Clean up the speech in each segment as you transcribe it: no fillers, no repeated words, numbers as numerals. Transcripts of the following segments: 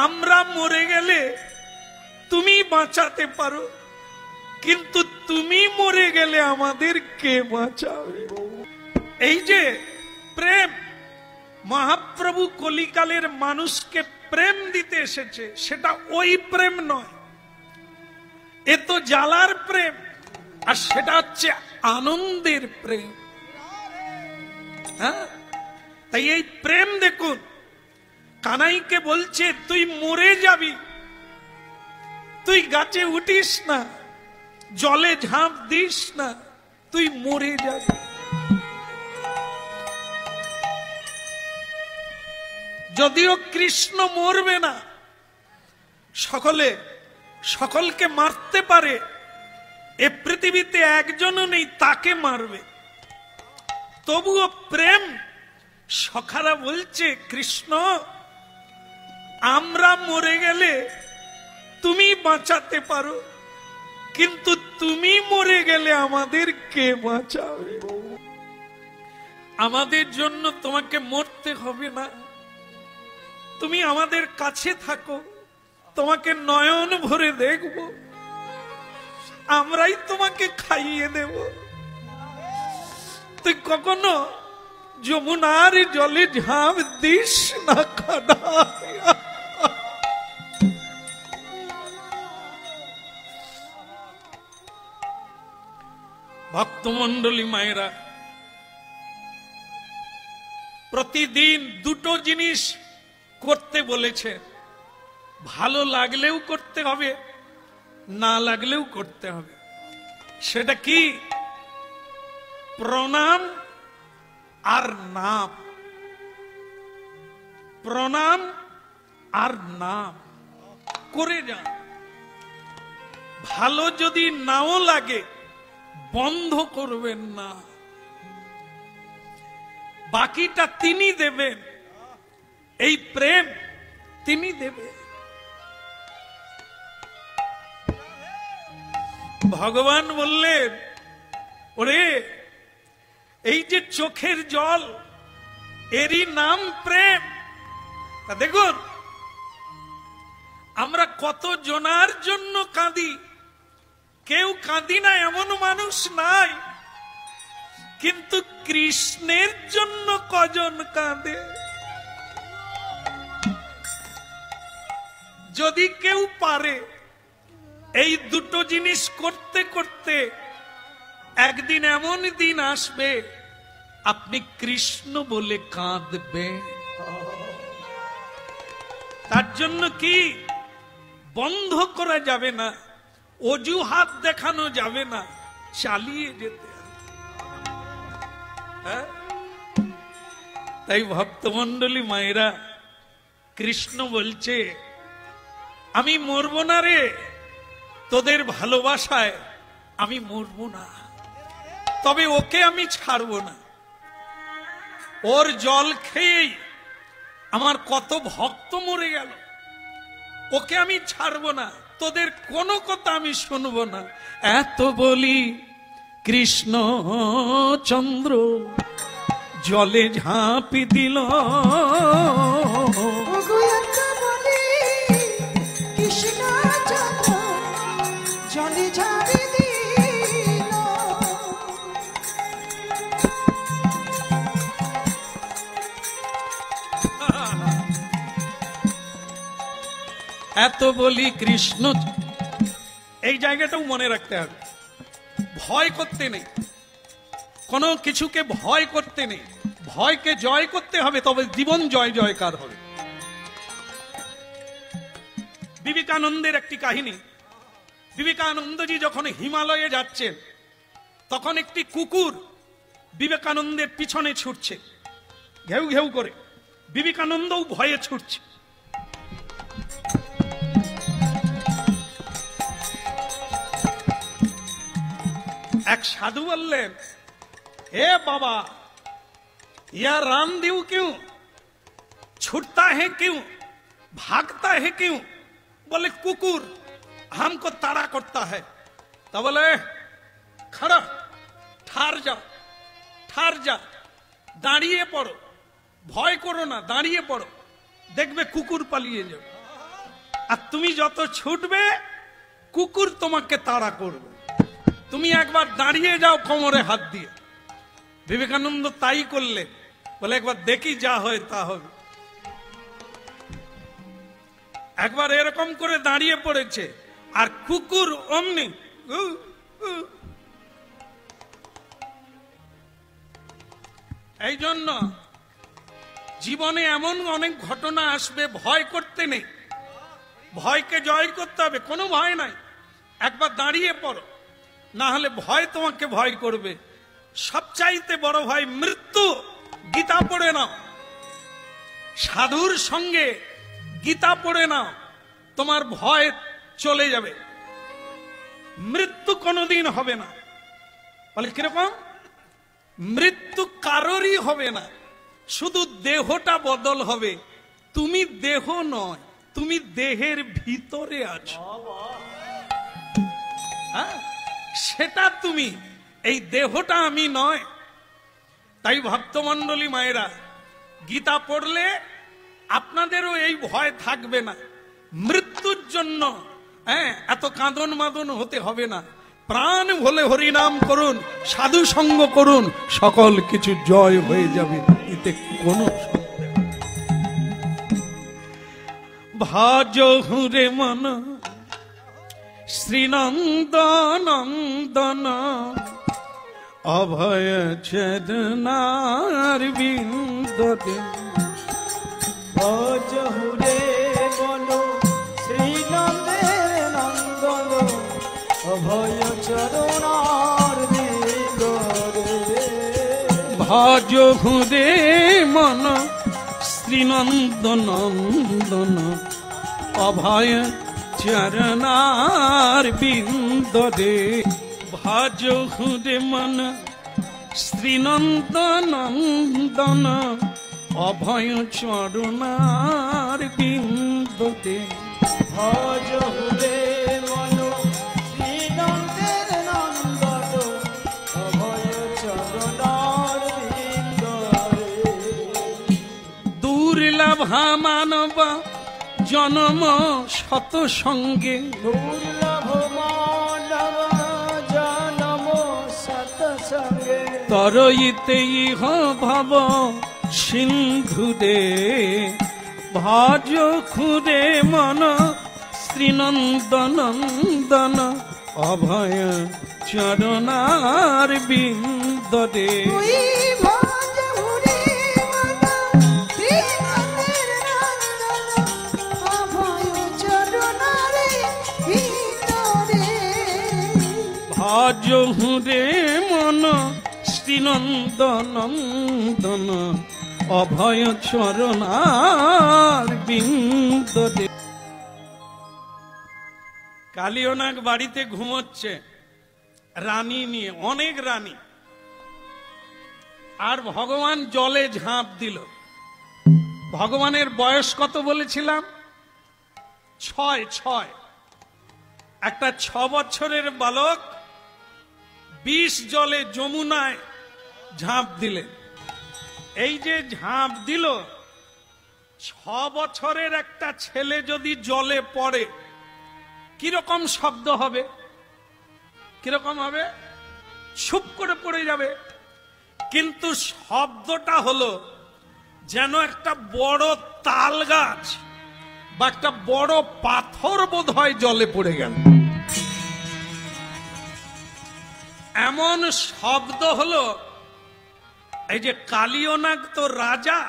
আমরা মরে গেলে তুমি বাঁচাতে পারো, কিন্তু তুমি মরে গেলে আমাদের কে বাঁচাবে? এই যে প্রেম, মহাপ্রভু কলিকালের মানুষকে প্রেম দিতে এসেছে, সেটা ওই প্রেম নয়, এ তো জ্বালার প্রেম, আর সেটা হচ্ছে আনন্দের প্রেম। হ্যাঁ, তাই এই প্রেম দেখুন, কানাইকে বলছে তুই মরে যাবি, তুই গাছে উঠিস না, জলে ঝাঁপ দিস না, তুই মরে যাবি। যদিও কৃষ্ণ মরবে না, সকলকে মারতে পারে, এ পৃথিবীতে একজনও নেই তাকে মারবে, তবুও প্রেম সখারা বলছে কৃষ্ণ আমরা মরে গেলে তুমি বাঁচাতে পারো, কিন্তু তুমি মরে গেলে আমাদের কে বাঁচাবে? আমাদের জন্য তোমাকে মরতে হবে না, তুমি আমাদের কাছে থাকো, তোমাকে নয়ন ভরে দেখব, আমরাই তোমাকে খাইয়ে দেব। তুই কখনো যমুনার জলে ঝাঁপ দিস না কানাই। ভক্তমন্ডলী মায়েরা, প্রতিদিন দুটো জিনিস করতে বলেছে, ভালো লাগলেও করতে হবে, না লাগলেও করতে হবে। সেটা কি? প্রণাম আর নাম। প্রণাম আর নাম করে যান। ভালো যদি নাও লাগে বন্ধ করবেন না, বাকিটা তিনি দেবেন, এই প্রেম তিনি দেবেন। ভগবান বললেন ওরে এই যে চোখের জল, এরই নাম প্রেম। দেখুন আমরা কত জনার জন্য কাঁদি, কেউ কাঁদি না এমন মানুষ নাই, কিন্তু কৃষ্ণের জন্য কজন কাঁদে? যদি কেউ পারে এই দুটো জিনিস করতে করতে, একদিন এমন দিন আসবে আপনি কৃষ্ণ বলে কাঁদবে। তার জন্য কি বন্ধ করা যাবে না, অজুহাত দেখানো যাবে না, চালিয়ে যেতে হবে। তাই ভক্তমন্ডলী মায়েরা, কৃষ্ণ বলছে আমি মরবো না রে, তোদের ভালোবাসায় আমি মরবো না, তবে ওকে আমি ছাড়বো না। ওর জল খেয়েই আমার কত ভক্ত মরে গেল, ওকে আমি ছাড়বো না, তোদের কোনো কথা আমি শুনবো না। এত বলি কৃষ্ণ চন্দ্র জলে ঝাঁপি দিল, এত বলি কৃষ্ণ। এই জায়গাটাও মনে রাখতে হবে, ভয় করতে নেই, কোনো কিছুকে ভয় করতে নেই, ভয়কে জয় করতে হবে, তবে জীবন জয় জয়কার হবে। বিবেকানন্দের একটি কাহিনী। বিবেকানন্দজি যখন হিমালয়ে যাচ্ছেন, তখন একটি কুকুর বিবেকানন্দের পিছনে ছুটছে ঘেউ ঘেউ করে, বিবেকানন্দও ভয়ে ছুটছে। এক সাধু বললেন, हे बाबा यह रामदेव क्यों छूटता है, क्यों भागता है, क्यों? बोले कुकुर हमको ताड़ा करता है। तो बोले खड़ा, ठार जा, ठार जा, दाड़िए पड़ो, भय करो ना, दाड़िए पड़ो, देखबे कुकुर पालिए जाओ। আর তুমি যত ছুটবে কুকুর তোমাকে তাড়া করবে। তুমি একবার দাঁড়িয়ে যাও কোমরে হাত দিয়ে। বিবেকানন্দ তাই করলে, বলে একবার দেখি যা হয় তা হবে। একবার এরকম করে দাঁড়িয়ে পড়েছে, আর কুকুর অমনি এই জন্য জীবনে এমন অনেক ঘটনা আসবে, ভয় করতে নেই, ভয়কে জয় করতে হবে, কোনো ভয় নাই। একবার দাঁড়িয়ে পড়ো, না হলে ভয় তোমাকে ভয় করবে। সবচাইতে বড় ভয় মৃত্যু। গীতা পড়ে নাও, সাধুর সঙ্গে গীতা পড়ে নাও, তোমার ভয় চলে যাবে। মৃত্যু কোনোদিন হবে না। বলে কিরকম? মৃত্যু কারোরই হবে না, শুধু দেহটা বদল হবে। তুমি দেহ নয়, তুমি দেহের ভিতরে আছো। সেটা তুমি, এই দেহটা আমি নয়। তাই ভক্তমণ্ডলী মায়েরা, গীতা পড়লে আপনাদেরও এই ভয় থাকবে না। মৃত্যুর জন্য এত কাঁদন মাদন হতে হবে না। প্রাণ ভোলে হরিনাম করুন, সাধু সঙ্গ করুন, সকল কিছু জয় হয়ে যাবে, এতে কোনো সন্দেহ। ভাজ হুরে মন শ্রীনন্দনন্দন অভয় চেতনার বিন্দতে। ভাজ হুরে মন শ্রীনন্দের নন্দন অভয় চরণার বিন্দতে। ভাজ হুরে মন শ্রীনন্দনন্দন অভয় চরণার বিন্দতে। ভাজ হুরে মন শ্রীনন্দনন্দন অভয় চরণার বিন্দতে। ভাজ হুরে মন শ্রীনন্দের নন্দন অভয় চরণার বিন্দতে। দুর্লভা মানব জনম শত সঙ্গে। দুর্লভ মানব জনম শত সঙ্গে। তরইতে ইহ ভব সিন্ধুরে। ভাজ খুরে মন শ্রীনন্দনন্দন অভয় চরণার বিন্দরে। ভাজ হুরে মন শ্রীনন্দনন্দন অভয় চরণার বিন্দরে। কালিয়নাগ বাড়িতে ঘুমোচ্ছে রানী নিয়ে, অনেক রানী। আর ভগবান জলে ঝাঁপ দিল। ভগবানের বয়স কত বলেছিলাম? 6। একটা 6 বছরের বালক 20 জলে যমুনায় ঝাঁপ দিলেন। এই যে ঝাঁপ দিল, 6 বছরের একটা ছেলে যদি জলে পড়ে কিরকম শব্দ হবে? কিরকম হবে? ছুপ করে পড়ে যাবে। কিন্তু শব্দটা হলো যেন একটা বড় তাল গাছ বা একটা বড় পাথর বোধ হয় জলে পড়ে গেল, এমন শব্দ হলো। এই যে কালিয়নাগ তো রাজা,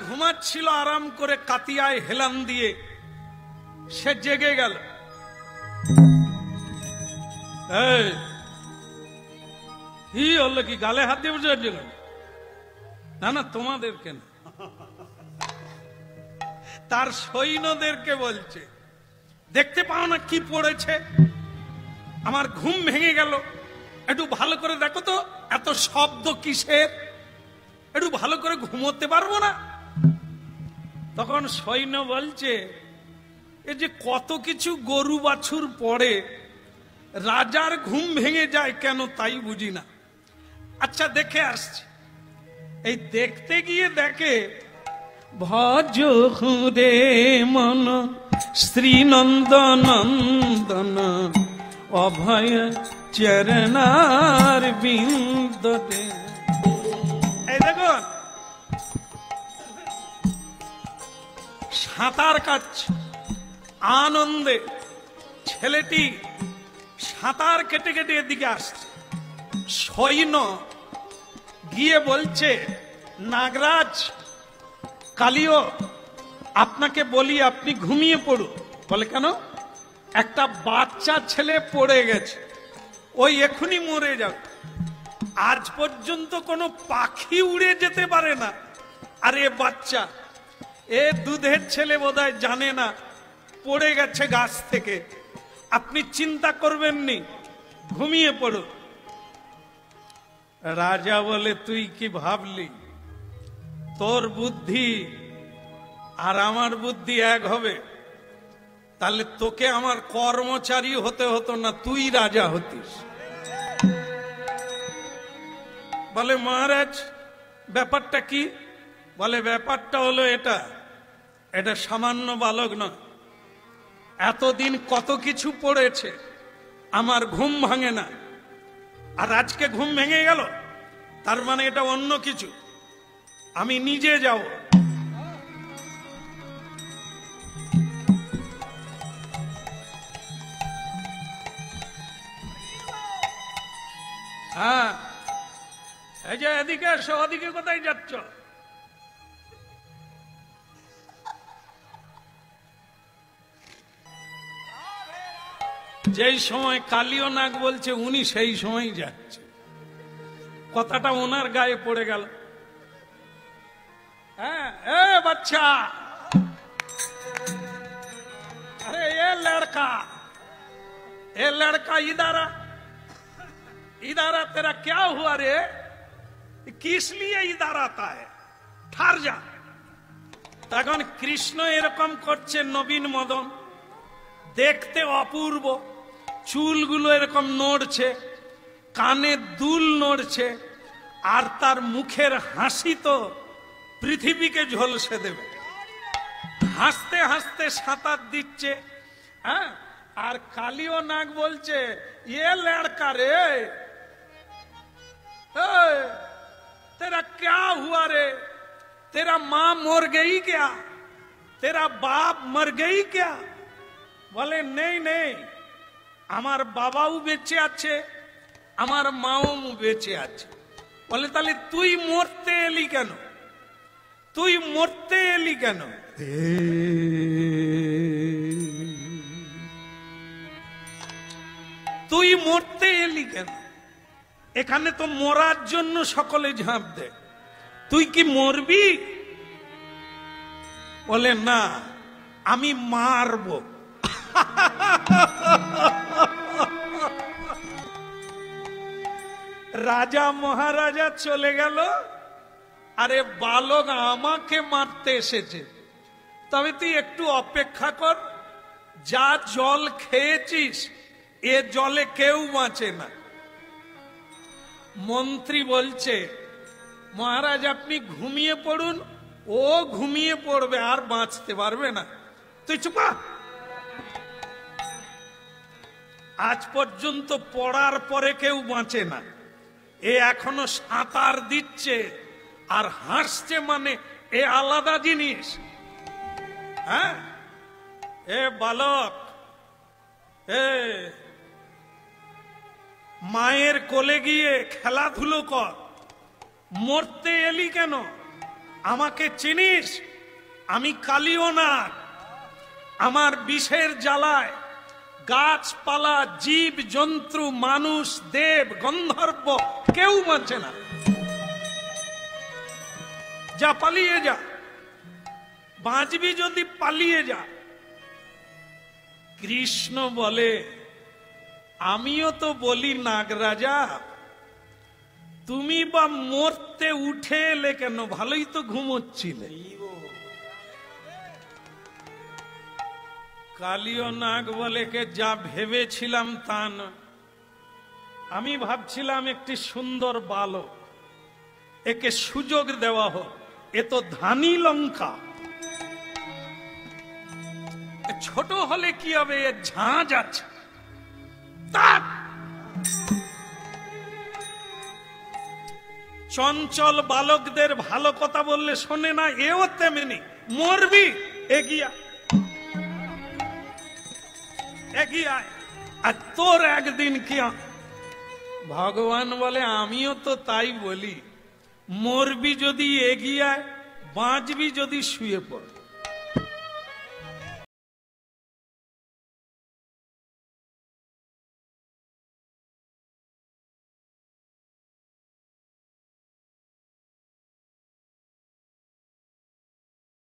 ঘুমাচ্ছিল আরাম করে কাতিয়ায় হেলান দিয়ে, সে জেগে গেল। কি হলো? কি গালে হাত দিয়ে বুঝে গেল? না না, তোমাদেরকে না, তার সৈন্যদেরকে বলছে, দেখতে পাও না কি পড়েছে? আমার ঘুম ভেঙে গেল, একটু ভালো করে দেখো তো এত শব্দ কিসের, একটু ভালো করে ঘুমোতে পারবো না? তখন সৈন্য বলছে, এই যে কত কিছু গরু বাছুর পড়ে, রাজার ঘুম ভেঙে যায় কেন তাই বুঝি না। আচ্ছা দেখে আসছে। এই দেখতে গিয়ে দেখে, ভজ হুরে মন শ্রীনন্দ নন্দন অভয় চরণার বিন্দতে। এই দেখুন সাঁতার কাটছে আনন্দে, ছেলেটি সাঁতার কেটে কেটে এদিকে আসছে। সৈন্য গিয়ে বলছে, নাগরাজ কালিও আপনাকে বলি আপনি ঘুমিয়ে পড়ুন। বলে কেন? একটা বাচ্চা ছেলে পড়ে গেছে, ওই এখনই মরে যাবে। আজ পর্যন্ত কোনো পাখি উড়ে যেতে পারে না, আর এ বাচ্চা, এ দুধের ছেলে বোধহয় জানে না পড়ে গেছে গাছ থেকে। আপনি চিন্তা করবেন নি, ঘুমিয়ে পড়ুন। রাজা বলে, তুই কি ভাবলি তোর বুদ্ধি আর আমার বুদ্ধি এক হবে? তাহলে তোকে আমার কর্মচারী হতে হতো না, তুই রাজা হতিস। বলে মহারাজ ব্যাপারটা কি? বলে ব্যাপারটা হলো এটা, এটা সামান্য বালক নয়, এতদিন কত কিছু পড়েছে, আমার ঘুম ভাঙে না, আর আজকে ঘুম ভেঙে গেল, তার মানে এটা অন্য কিছু। আমি নিজে যাব। হ্যাঁ, এই যে এদিকে এসো, ওদিকে কোথায় যাচ্ছ? যেই সময় কালীয় নাগ বলছে উনি সেই সময় যাচ্ছে, কথাটা ওনার গায়ে পড়ে গেল। হ্যাঁ, এ বাচ্চা, अरे ये लड़का इधर आ, तेरा क्या हुआ रे? किस लिए इधर आता है? ठार जा। তখন কৃষ্ণ এরকম করছে নবীন মদন, দেখতে অপূর্ব, চুলগুলো এরকম নড়ছে, কানে দুল নড়ছে, আর তার মুখের হাসি তো পৃথিবীকে ঝলসে দেবে। হাসতে হাসতে সাঁতার দিচ্ছে। হ্যাঁ, আর কালীয় নাগ বলছে, ये लड़का रे, तेरा क्या हुआ रे? तेरा माँ मर गई क्या? तेरा बाप मर गई क्या? বলে নেই নেই, আমার বাবাও বেঁচে আছে, আমার মাও বেঁচে আছে। বলে তাহলে তুই মরতে এলি কেন? তুই মরতে এলি কেন? তুই মরতে এলি কেন? এখানে তো মরার জন্য সকলে ঝাঁপ দেয়, তুই কি মরবি? বলে না, আমি মারব। রাজা মহারাজা চলে গেল। আরে বালক আমাকে মারতে এসেছে, তবে তুই একটু অপেক্ষা কর, যা জল খেয়েছিস এ জলে কেউ বাঁচে না। মন্ত্রী বলছে, মহারাজ আপনি ঘুমিয়ে পড়ুন, ও ঘুমিয়ে পড়বে, আর বাঁচতে পারবে না। তুই চুপা। আজ পর্যন্ত পড়ার পরে কেউ বাঁচে না, এ এখনো সাঁতার দিচ্ছে আর হাসছে, মানে এ আলাদা জিনিস। হ্যাঁ, এ বালক, এ মায়ের কোলে গিয়ে খেলাধুলো কর, মরতে এলি কেন? আমাকে চিনিস? আমি কালীয় নাগ, আমার বিষের জ্বালায় গাছপালা, জীব জন্তু, মানুষ, দেব, গন্ধর্ব কেউ বাঁচে না। যা, পালিয়ে যা, বাঁচবি যদি পালিয়ে যা। কৃষ্ণ বলে, আমিও তো বলি নাগরাজা, তুমি বা মরতে উঠে এলে কেন? ভালোই তো ঘুমোচ্ছিলে। কালীয় নাগ বলে, কে যা ভেবেছিলাম তা না, আমি ভাবছিলাম একটি সুন্দর বালক, একে সুযোগ দেওয়া হোক, এ তো ধানী লঙ্কা, ছোট হলে কি হবে, এর ঝাঁঝ আছে। তার চঞ্চল বালকদের ভালো কথা বললে শোনে না, এও তেমনি। মরবি, এগিয়ে আয়। আর তোর একদিন কি, ভগবান বলে আমিও তো তাই বলি, মরবি যদি এগিয়ে আয়, বাঁচবি যদি শুয়ে পড়।